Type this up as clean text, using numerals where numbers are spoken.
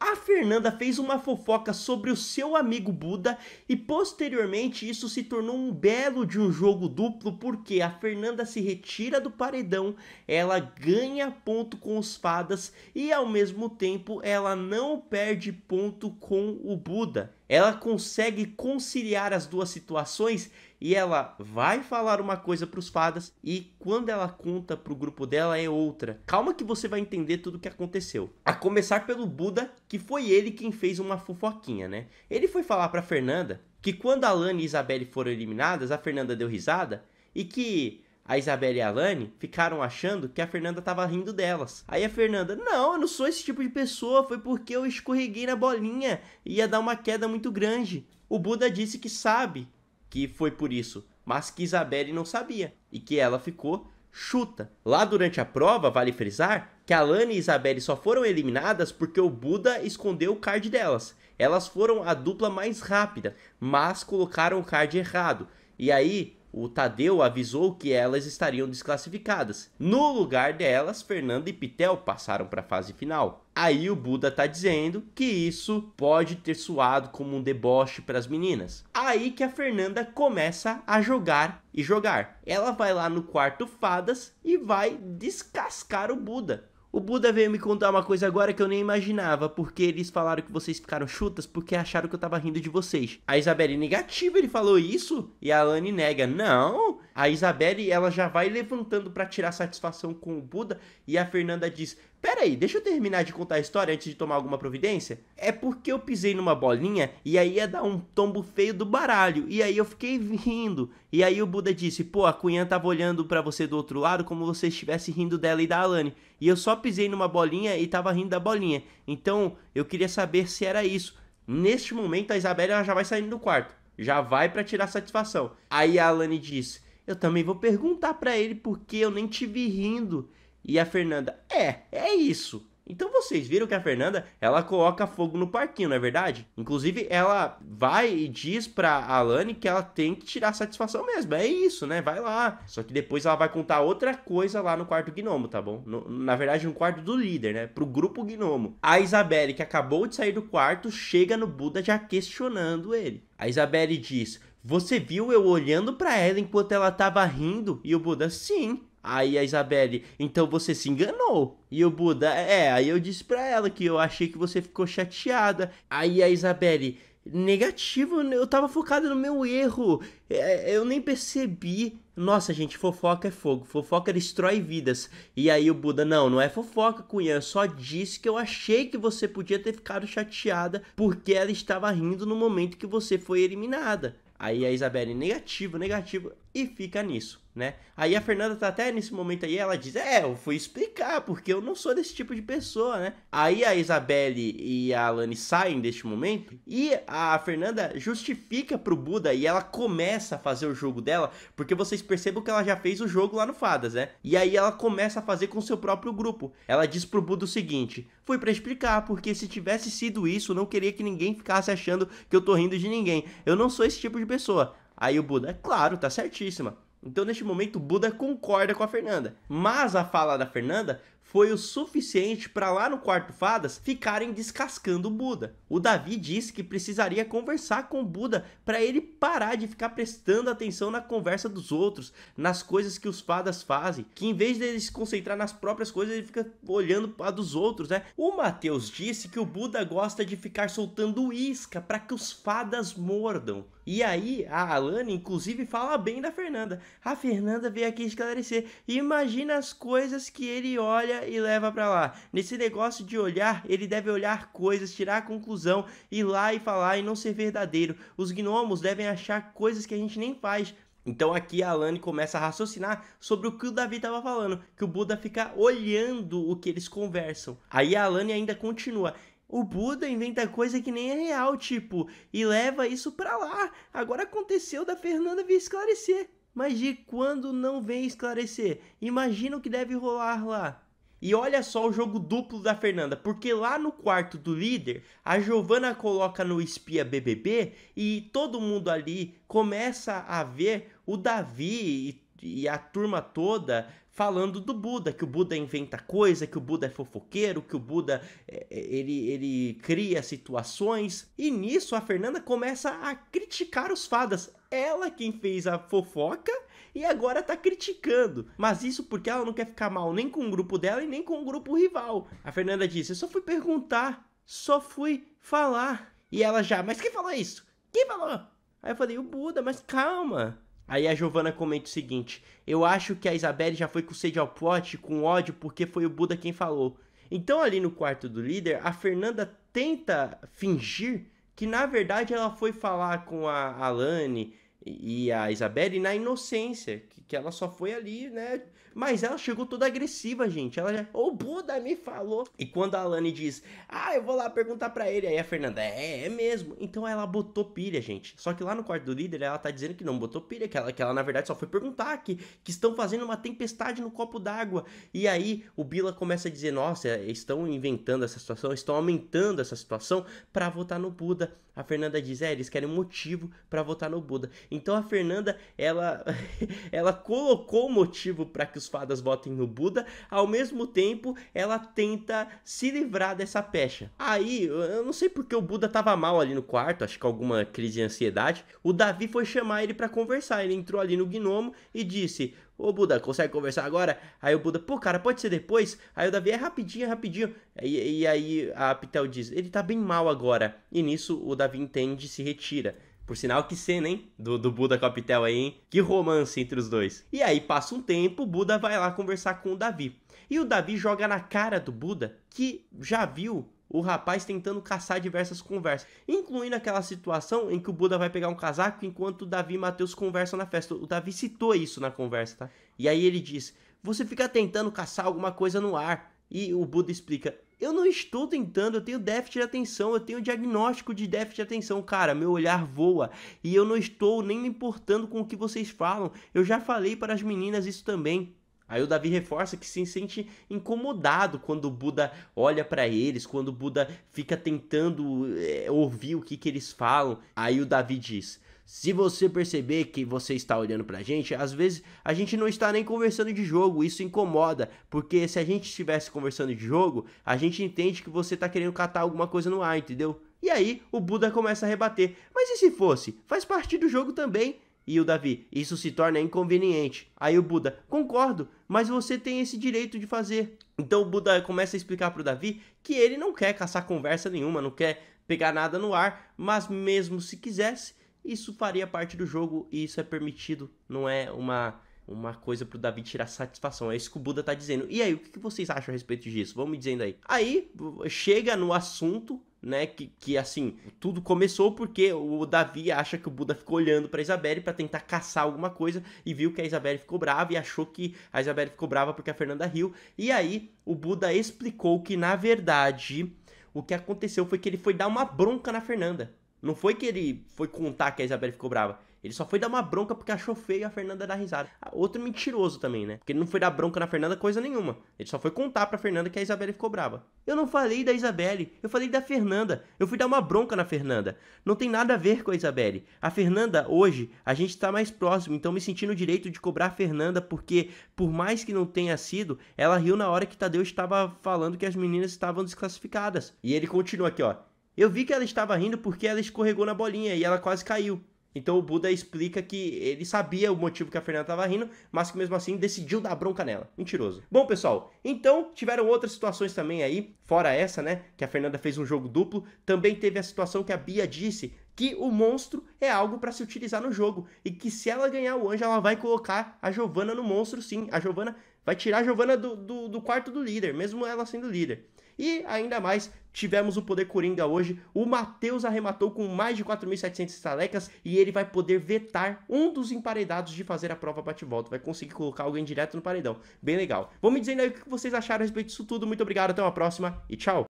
A Fernanda fez uma fofoca sobre o seu amigo Buda e posteriormente isso se tornou um belo de um jogo duplo porque a Fernanda se retira do paredão, ela ganha ponto com os fadas e ao mesmo tempo ela não perde ponto com o Buda. Ela consegue conciliar as duas situações e ela vai falar uma coisa para os fadas e quando ela conta para o grupo dela é outra. Calma que você vai entender tudo o que aconteceu. A começar pelo Buda, que foi ele quem fez uma fofoquinha, né? Ele foi falar para Fernanda que quando a Alane e a Isabelle foram eliminadas, a Fernanda deu risada e que a Isabelle e a Alane ficaram achando que a Fernanda tava rindo delas. Aí a Fernanda, não, eu não sou esse tipo de pessoa, foi porque eu escorreguei na bolinha e ia dar uma queda muito grande. O Buda disse que sabe que foi por isso, mas que Isabelle não sabia e que ela ficou chuta. Lá durante a prova, vale frisar que a Alane e a Isabelle só foram eliminadas porque o Buda escondeu o card delas. Elas foram a dupla mais rápida, mas colocaram o card errado. E aí o Tadeu avisou que elas estariam desclassificadas. No lugar delas, Fernanda e Pitel passaram para a fase final. Aí o Buda tá dizendo que isso pode ter soado como um deboche para as meninas. Aí que a Fernanda começa a jogar e jogar. Ela vai lá no quarto fadas e vai descascar o Buda. O Buda veio me contar uma coisa agora que eu nem imaginava, porque eles falaram que vocês ficaram chutas porque acharam que eu tava rindo de vocês. A Isabelle negativa, ele falou isso? E a Alane nega, não. A Isabelle, ela já vai levantando pra tirar satisfação com o Buda e a Fernanda diz, pera aí, deixa eu terminar de contar a história antes de tomar alguma providência. É porque eu pisei numa bolinha e aí ia dar um tombo feio do baralho. E aí eu fiquei rindo. E aí o Buda disse, pô, a Cunhã tava olhando pra você do outro lado como você estivesse rindo dela e da Alane. E eu só pisei numa bolinha e tava rindo da bolinha. Então eu queria saber se era isso. Neste momento a Isabelle ela já vai saindo do quarto. Já vai pra tirar satisfação. Aí a Alane diz, eu também vou perguntar pra ele porque eu nem te vi rindo. E a Fernanda, é isso. Então vocês viram que a Fernanda, ela coloca fogo no parquinho, não é verdade? Inclusive, ela vai e diz pra Alane que ela tem que tirar satisfação mesmo. É isso, né? Vai lá. Só que depois ela vai contar outra coisa lá no quarto gnomo, tá bom? Na verdade, no quarto do líder, né? Pro grupo gnomo. A Isabelle, que acabou de sair do quarto, chega no Buda já questionando ele. A Isabelle diz, você viu eu olhando pra ela enquanto ela tava rindo? E o Buda, sim. Aí a Isabelle, então você se enganou. E o Buda, aí eu disse pra ela que eu achei que você ficou chateada. Aí a Isabelle, negativo, eu tava focada no meu erro. Eu nem percebi. Nossa, gente, fofoca é fogo. Fofoca destrói vidas. E aí o Buda, não é fofoca, Cunhã. Eu só disse que eu achei que você podia ter ficado chateada porque ela estava rindo no momento que você foi eliminada. Aí a Isabelle, negativo, e fica nisso, né? Aí a Fernanda tá até nesse momento aí, ela diz, eu fui explicar, porque eu não sou desse tipo de pessoa, né? Aí a Isabelle e a Alane saem deste momento, e a Fernanda justifica pro Buda, e ela começa a fazer o jogo dela, porque vocês percebam que ela já fez o jogo lá no Fadas, né? E aí ela começa a fazer com o seu próprio grupo. Ela diz pro Buda o seguinte, foi pra explicar, porque se tivesse sido isso, eu não queria que ninguém ficasse achando que eu tô rindo de ninguém. Eu não sou esse tipo de pessoa. Aí o Buda, claro, tá certíssima. Então neste momento o Buda concorda com a Fernanda. Mas a fala da Fernanda foi o suficiente para lá no quarto fadas ficarem descascando o Buda. O Davi disse que precisaria conversar com o Buda para ele parar de ficar prestando atenção na conversa dos outros, nas coisas que os fadas fazem, que em vez dele se concentrar nas próprias coisas, ele fica olhando para dos outros, né? O Matheus disse que o Buda gosta de ficar soltando isca para que os fadas mordam. E aí a Alane inclusive fala bem da Fernanda. A Fernanda veio aqui esclarecer. Imagina as coisas que ele olha e leva pra lá. Nesse negócio de olhar, ele deve olhar coisas, tirar a conclusão, ir lá e falar e não ser verdadeiro. Os gnomos devem achar coisas que a gente nem faz. Então aqui a Alane começa a raciocinar sobre o que o Davi estava falando, que o Buda fica olhando o que eles conversam. Aí a Alane ainda continua. O Buda inventa coisa que nem é real, tipo, e leva isso pra lá. Agora aconteceu da Fernanda vir esclarecer. Mas de quando não vem esclarecer? Imagina o que deve rolar lá. E olha só o jogo duplo da Fernanda, porque lá no quarto do líder, a Giovana coloca no espia BBB e todo mundo ali começa a ver o Davi e a turma toda falando do Buda, que o Buda inventa coisa, que o Buda é fofoqueiro, que o Buda ele cria situações. E nisso a Fernanda começa a criticar os fadas. Ela quem fez a fofoca e agora tá criticando. Mas isso porque ela não quer ficar mal nem com o grupo dela e nem com o grupo rival. A Fernanda disse, eu só fui perguntar, só fui falar. E ela já, mas quem falou isso? Quem falou? Aí eu falei, o Buda, mas calma. Aí a Giovana comenta o seguinte, eu acho que a Isabelle já foi com sede ao pote, com ódio, porque foi o Buda quem falou. Então ali no quarto do líder, a Fernanda tenta fingir que na verdade ela foi falar com a Alane e a Isabelle na inocência, que ela só foi ali, né? Mas ela chegou toda agressiva, gente. Ela já, o Buda me falou. E quando a Alane diz, eu vou lá perguntar pra ele. Aí a Fernanda, é mesmo. Então ela botou pilha, gente. Só que lá no quarto do líder, ela tá dizendo que não botou pilha, que ela na verdade só foi perguntar, que estão fazendo uma tempestade no copo d'água. E aí o Bila começa a dizer, nossa, estão inventando essa situação, estão aumentando essa situação pra votar no Buda. A Fernanda diz, eles querem um motivo pra votar no Buda. Então a Fernanda, ela colocou o motivo pra que os fadas votem no Buda, ao mesmo tempo ela tenta se livrar dessa pecha. Aí, eu não sei porque o Buda tava mal ali no quarto, acho que alguma crise de ansiedade, o Davi foi chamar ele pra conversar, ele entrou ali no gnomo e disse, ô Buda, consegue conversar agora? Aí o Buda, pô cara, pode ser depois? Aí o Davi, rapidinho. E aí a Pitel diz, ele tá bem mal agora. E nisso o Davi entende e se retira. Por sinal, que cena, hein? Do Buda com a Pitel aí, hein? Que romance entre os dois. E aí passa um tempo, o Buda vai lá conversar com o Davi. E o Davi joga na cara do Buda que já viu o rapaz tentando caçar diversas conversas, incluindo aquela situação em que o Buda vai pegar um casaco enquanto o Davi e o Matheus conversam na festa. O Davi citou isso na conversa, tá? E aí ele diz, você fica tentando caçar alguma coisa no ar. E o Buda explica, eu não estou tentando, eu tenho déficit de atenção, eu tenho diagnóstico de déficit de atenção, cara, meu olhar voa e eu não estou nem me importando com o que vocês falam, eu já falei para as meninas isso também. Aí o Davi reforça que se sente incomodado quando o Buda olha pra eles, quando o Buda fica tentando ouvir o que eles falam. Aí o Davi diz, se você perceber que você está olhando pra gente, às vezes a gente não está nem conversando de jogo, isso incomoda, porque se a gente estivesse conversando de jogo, a gente entende que você tá querendo catar alguma coisa no ar, entendeu? E aí o Buda começa a rebater, mas e se fosse? Faz parte do jogo também. E o Davi, isso se torna inconveniente. Aí o Buda, concordo, mas você tem esse direito de fazer. Então o Buda começa a explicar pro Davi que ele não quer caçar conversa nenhuma, não quer pegar nada no ar, mas mesmo se quisesse, isso faria parte do jogo e isso é permitido, não é uma coisa pro Davi tirar satisfação. É isso que o Buda tá dizendo. E aí, o que vocês acham a respeito disso? Vão me dizendo aí. Aí, chega no assunto, né, que assim, tudo começou porque o Davi acha que o Buda ficou olhando pra Isabelle pra tentar caçar alguma coisa e viu que a Isabelle ficou brava e achou que a Isabelle ficou brava porque a Fernanda riu. E aí, o Buda explicou que, na verdade, o que aconteceu foi que ele foi dar uma bronca na Fernanda. Não foi que ele foi contar que a Isabelle ficou brava. Ele só foi dar uma bronca porque achou feio a Fernanda dar risada. Outro mentiroso também, né? Porque ele não foi dar bronca na Fernanda coisa nenhuma. Ele só foi contar pra Fernanda que a Isabelle ficou brava. Eu não falei da Isabelle, eu falei da Fernanda. Eu fui dar uma bronca na Fernanda. Não tem nada a ver com a Isabelle. A Fernanda, hoje, a gente tá mais próximo, então me senti no direito de cobrar a Fernanda porque, por mais que não tenha sido, ela riu na hora que Tadeu estava falando que as meninas estavam desclassificadas. E ele continua aqui, ó. Eu vi que ela estava rindo porque ela escorregou na bolinha e ela quase caiu. Então o Buda explica que ele sabia o motivo que a Fernanda estava rindo, mas que mesmo assim decidiu dar bronca nela. Mentiroso. Bom, pessoal, então tiveram outras situações também aí, fora essa, né, que a Fernanda fez um jogo duplo. Também teve a situação que a Bia disse que o monstro é algo para se utilizar no jogo e que se ela ganhar o anjo, ela vai colocar a Giovana no monstro, sim. A Giovana vai tirar a Giovana do quarto do líder, mesmo ela sendo líder. E ainda mais, tivemos o Poder Coringa hoje. O Matheus arrematou com mais de 4.700 estalecas e ele vai poder vetar um dos emparedados de fazer a prova bate-volta. Vai conseguir colocar alguém direto no paredão. Bem legal. Vão me dizendo aí o que vocês acharam a respeito disso tudo. Muito obrigado, até uma próxima e tchau!